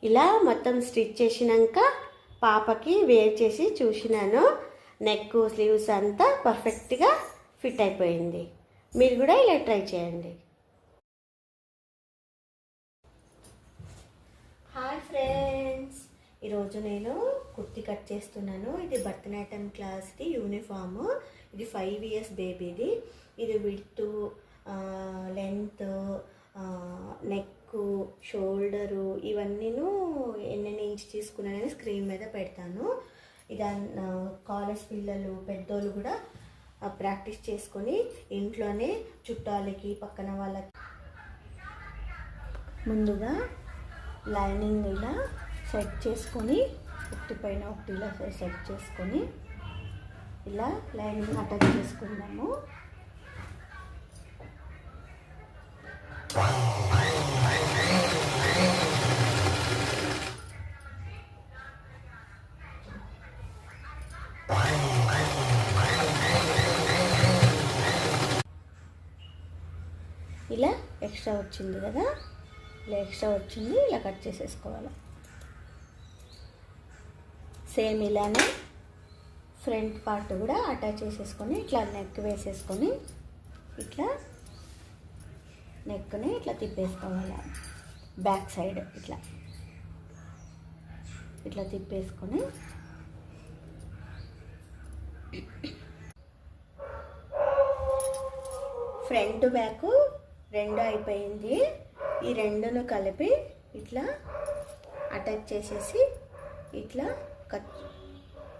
ఇలా మొత్తం స్టిచ్ చేసినాక పాపకి వేర్ చేసి చూసినాను. నెక్ స్లీవ్స్ అంతా పర్ఫెక్ట్గా ఫిట్ అయిపోయింది. మీరు కూడా ఇలా ట్రై చేయండి. హాయ్ ఫ్రెండ్స్, ఈరోజు నేను కుర్తి కట్ చేస్తున్నాను. ఇది భరతనాట్యం క్లాస్ది యూనిఫామ్. ఇది 5 years బేబీది. ఇది విడ్త్, లెంత్, నెక్, షోల్డరు ఇవన్నీను ఎన్నెన్ని ఇంచ్ తీసుకున్నానని స్క్రీన్ మీద పెడతాను. ఇది కాలేజ్ పిల్లలు పెద్దోళ్ళు కూడా ప్రాక్టీస్ చేసుకొని ఇంట్లోనే చుట్టాలకి పక్కన వాళ్ళకి. ముందుగా లైనింగ్ ఇలా సెట్ చేసుకొని ఒకటి పైన ఒకటి ఇలా సెట్ చేసుకొని ఇలా లైనింగ్ అటాచ్ చేసుకుందాము. ఇలా ఎక్స్ట్రా వచ్చింది కదా, ఇలా ఎక్స్ట్రా వచ్చింది ఇలా కట్ చేసేసుకోవాలి. సేమ్ ఇలానే ఫ్రంట్ పార్ట్ కూడా అటాచ్ చేసేసుకొని ఇట్లా నెక్ వేసేసుకొని ఇట్లా నెక్ని ఇట్లా తిప్పేసుకోవాలి. బ్యాక్ సైడ్ ఇట్లా ఇట్లా తిప్పేసుకొని ఫ్రంట్ బ్యాక్ రెండు అయిపోయింది. ఈ రెండును కలిపి ఇట్లా అటాచ్ చేసేసి ఇట్లా కట్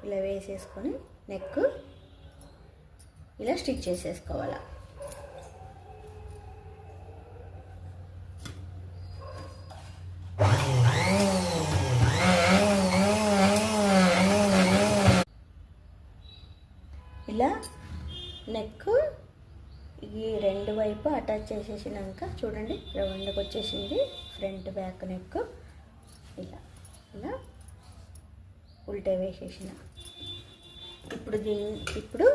ఇలా వేసేసుకొని నెక్ ఇలా స్టిచ్ చేసేసుకోవాలి. ఇలా నెక్ ఈ రెండు వైపు అటాచ్ చేసేసినాక చూడండి రౌండ్కి వచ్చేసింది ఫ్రంట్ బ్యాక్ నెక్. ఇలా ఇలా ఉల్టా వేసేసిన. ఇప్పుడు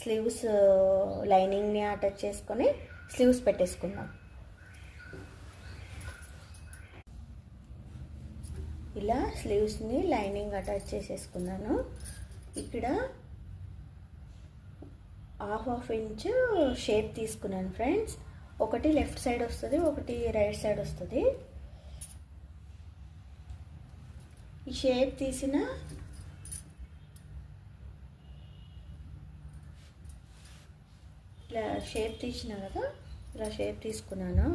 స్లీవ్స్ లైనింగ్ని అటాచ్ చేసుకొని స్లీవ్స్ పెట్టేసుకుందాం. ఇలా స్లీవ్స్ని లైనింగ్ అటాచ్ చేసేసుకున్నాను. ఇక్కడ 1/2 inch షేప్ తీసుకున్నాను ఫ్రెండ్స్. ఒకటి లెఫ్ట్ సైడ్ వస్తుంది, ఒకటి రైట్ సైడ్ వస్తుంది. ఈ షేప్ తీసిన ఇలా షేప్ తీసిన కదా, ఇలా షేప్ తీసుకున్నాను.